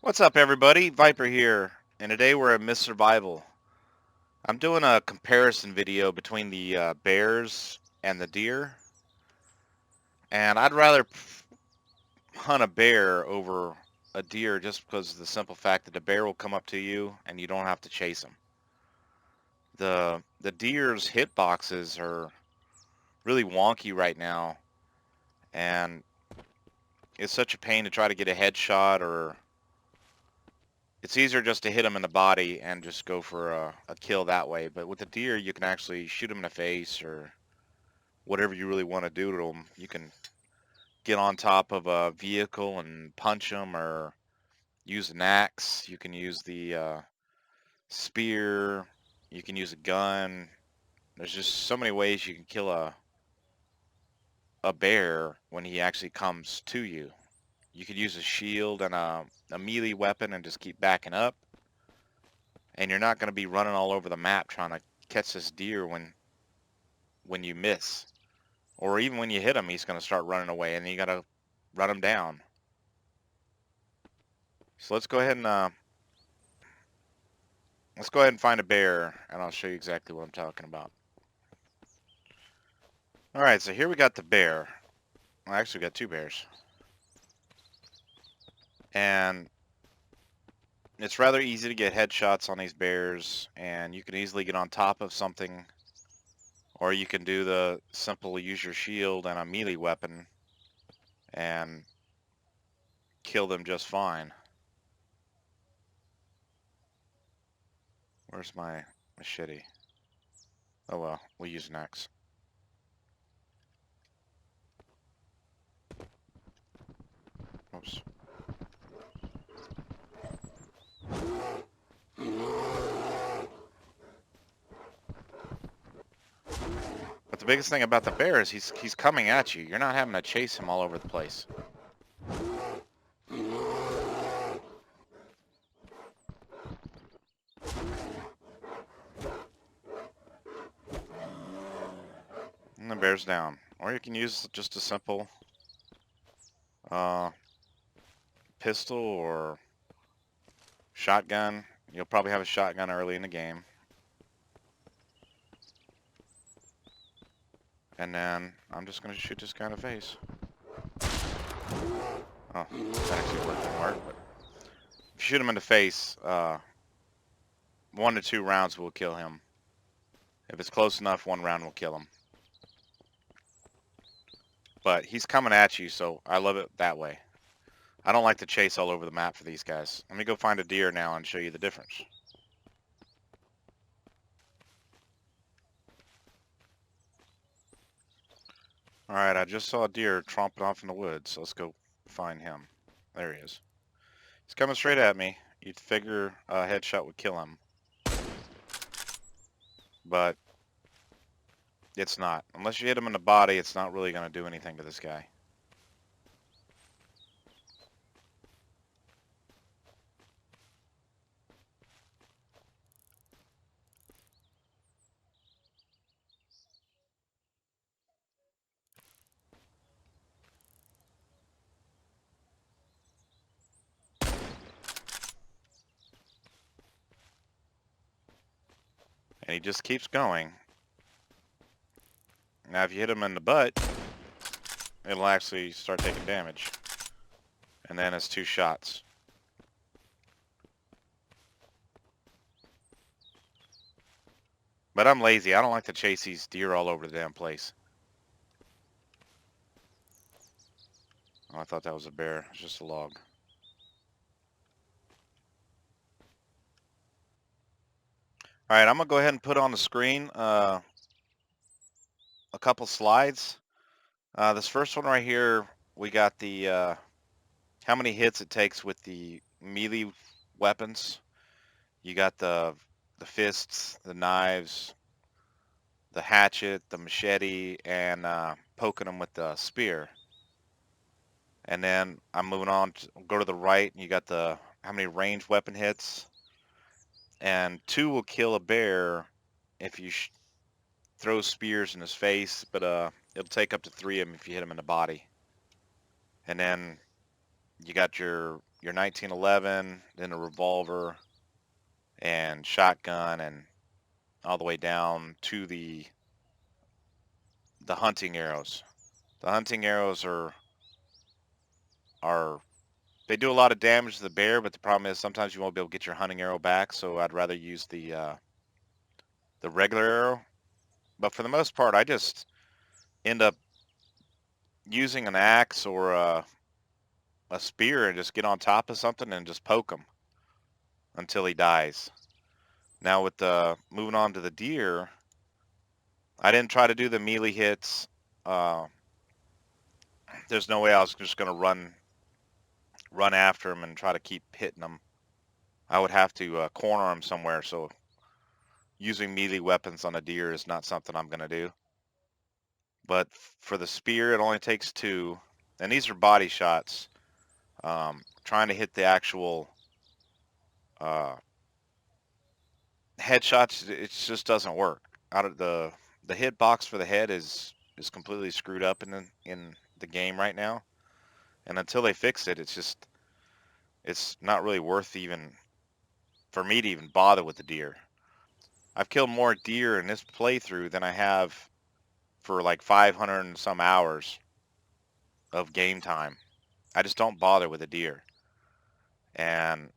What's up, everybody? Viper here, and today we're at Miss Survival. I'm doing a comparison video between the bears and the deer, and I'd rather hunt a bear over a deer just because of the simple fact that the bear will come up to you and you don't have to chase him. The deer's hitboxes are really wonky right now, and it's such a pain to try to get a headshot, or it's easier just to hit him in the body and just go for a kill that way. But with the deer, you can actually shoot him in the face or whatever you really want to do to him. You can get on top of a vehicle and punch him, or use an axe. You can use the spear. You can use a gun. There's just so many ways you can kill a bear when he actually comes to you. You could use a shield and a melee weapon and just keep backing up. And you're not going to be running all over the map trying to catch this deer when you miss. Or even when you hit him, he's going to start running away, and you got to run him down. So let's go ahead and find a bear, and I'll show you exactly what I'm talking about. All right, so here we got the bear. Well, actually, we got two bears. And it's rather easy to get headshots on these bears, and you can easily get on top of something, or you can do the simple use your shield and a melee weapon and kill them just fine. Where's my machete? Oh well, we'll use an axe. Oops. But the biggest thing about the bear is he's coming at you. You're not having to chase him all over the place. And the bear's down. Or you can use just a simple uh, pistol or shotgun. You'll probably have a shotgun early in the game. And then I'm just going to shoot this guy in the face. Oh, that actually didn't work. But if you shoot him in the face, 1 to 2 rounds will kill him. If it's close enough, 1 round will kill him. But he's coming at you, so I love it that way. I don't like to chase all over the map for these guys. Let me go find a deer now and show you the difference. Alright, I just saw a deer tromping off in the woods, so let's go find him. There he is. He's coming straight at me. You'd figure a headshot would kill him. But it's not. Unless you hit him in the body, it's not really going to do anything to this guy. And he just keeps going. Now if you hit him in the butt, it'll actually start taking damage. And then it's 2 shots. But I'm lazy. I don't like to chase these deer all over the damn place. Oh, I thought that was a bear. It's just a log. Alright, I'm going to go ahead and put on the screen a couple slides. This first one right here, we got the how many hits it takes with the melee weapons. You got the fists, the knives, the hatchet, the machete, and poking them with the spear. And then I'm moving on to go to the right, and you got the how many ranged weapon hits. And 2 will kill a bear if you throw spears in his face, but it'll take up to 3 of them if you hit him in the body. And then you got your your 1911, then a revolver and shotgun, and all the way down to the hunting arrows. The hunting arrows are they do a lot of damage to the bear, but the problem is sometimes you won't be able to get your hunting arrow back. So I'd rather use the regular arrow. But for the most part, I just end up using an axe or a spear and just get on top of something and just poke him until he dies. Now with the moving on to the deer, I didn't try to do the melee hits. Uh, there's no way I was just gonna run after him and try to keep hitting him. I would have to corner him somewhere. So using melee weapons on a deer is not something I'm gonna do. But for the spear, it only takes 2, and these are body shots. Trying to hit the actual uh, headshots, it just doesn't work. Out of the hitbox for the head is completely screwed up in the game right now, and until they fix it, it's not really worth even for me to even bother with the deer. I've killed more deer in this playthrough than I have for like 500 and some hours of game time. I just don't bother with a deer. And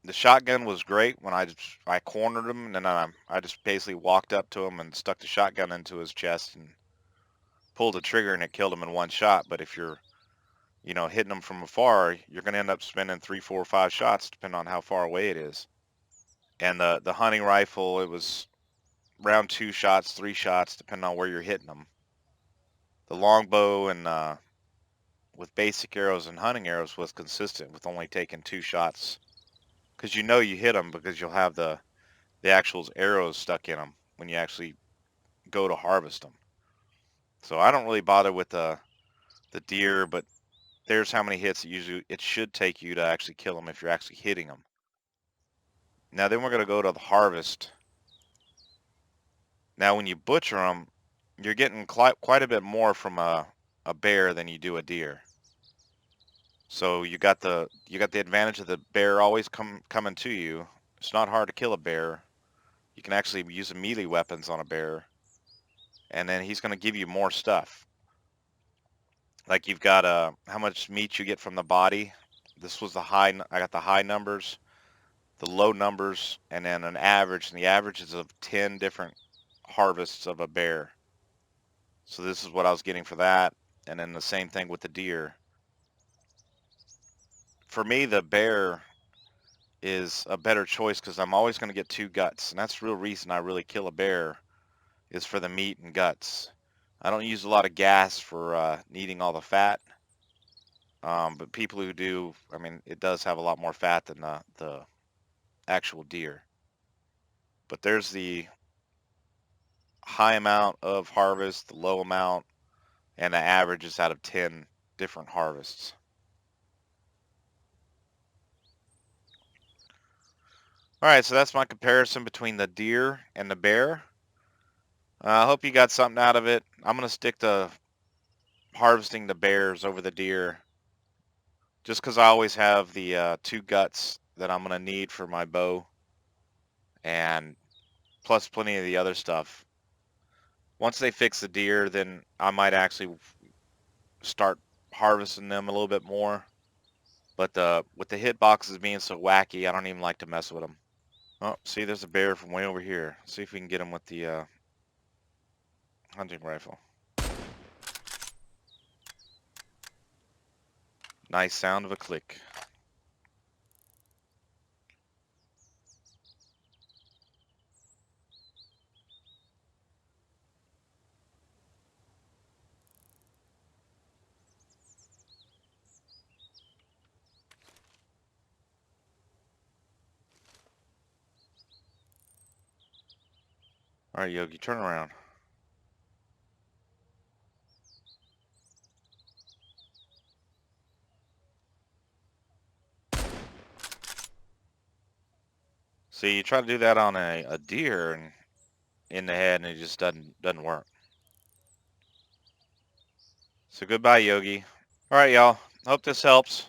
the shotgun was great when I cornered him, and then I just basically walked up to him and stuck the shotgun into his chest and pulled the trigger, and it killed him in one shot. But if you're, hitting him from afar, you're going to end up spending 3, 4, 5 shots depending on how far away it is. And the hunting rifle, it was around 2 shots, 3 shots depending on where you're hitting them. The longbow and with basic arrows and hunting arrows was consistent with only taking 2 shots, because you hit them because you'll have the actual arrows stuck in them when you actually go to harvest them. So I don't really bother with the deer, but there's how many hits it should take you to actually kill them if you're actually hitting them. Now then we're going to go to the harvest. Now when you butcher them, you're getting quite a bit more from a bear than you do a deer. So you got the advantage of the bear always coming to you. It's not hard to kill a bear. You can actually use melee weapons on a bear, and then he's going to give you more stuff. Like you've got how much meat you get from the body. This was I got the high numbers, the low numbers, and then an average. And the average is of 10 different harvests of a bear. So this is what I was getting for that. And then the same thing with the deer. For me, the bear is a better choice because I'm always going to get 2 guts. And that's the real reason I really kill a bear, is for the meat and guts. I don't use a lot of gas for needing all the fat. But people who do, I mean, it does have a lot more fat than the actual deer. But there's the high amount of harvest, the low amount, and the average is out of 10 different harvests. All right, so that's my comparison between the deer and the bear. I hope you got something out of it. I'm going to stick to harvesting the bears over the deer, just because I always have the 2 guts that I'm going to need for my bow, and plus plenty of the other stuff. Once they fix the deer, then I might actually start harvesting them a little bit more. But with the hitboxes being so wacky, I don't even like to mess with them. Oh, see, there's a bear from way over here. Let's see if we can get him with the hunting rifle. Nice sound of a click. All right, Yogi, turn around. See, you try to do that on a deer and in the head, and it just doesn't work. So goodbye, Yogi. All right, y'all. Hope this helps.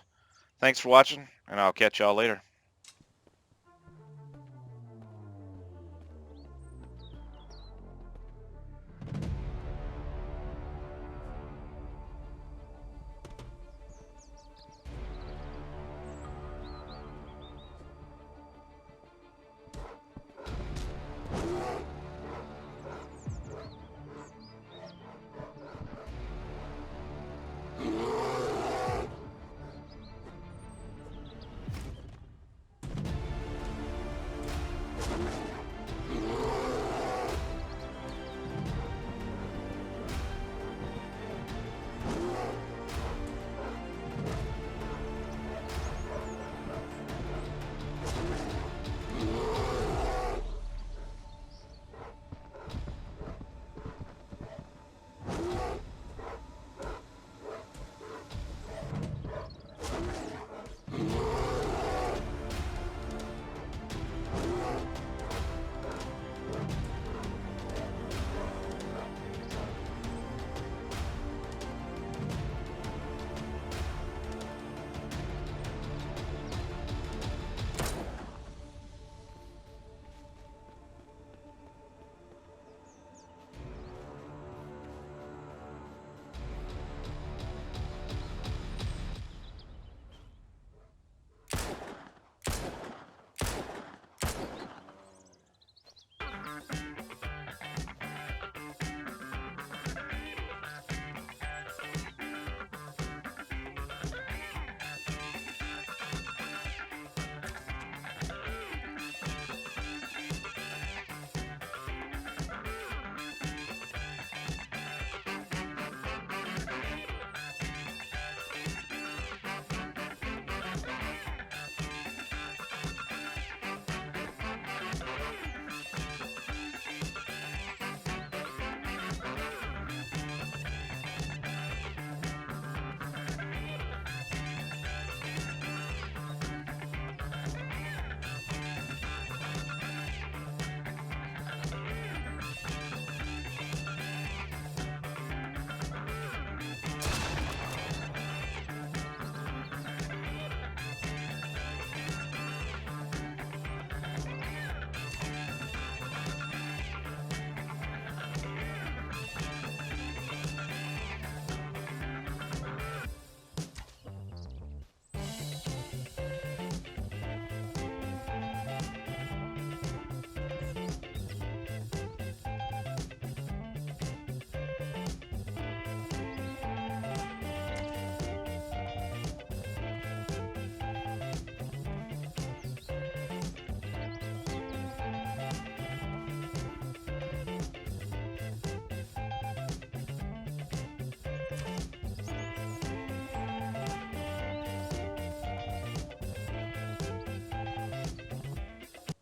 Thanks for watching, and I'll catch y'all later.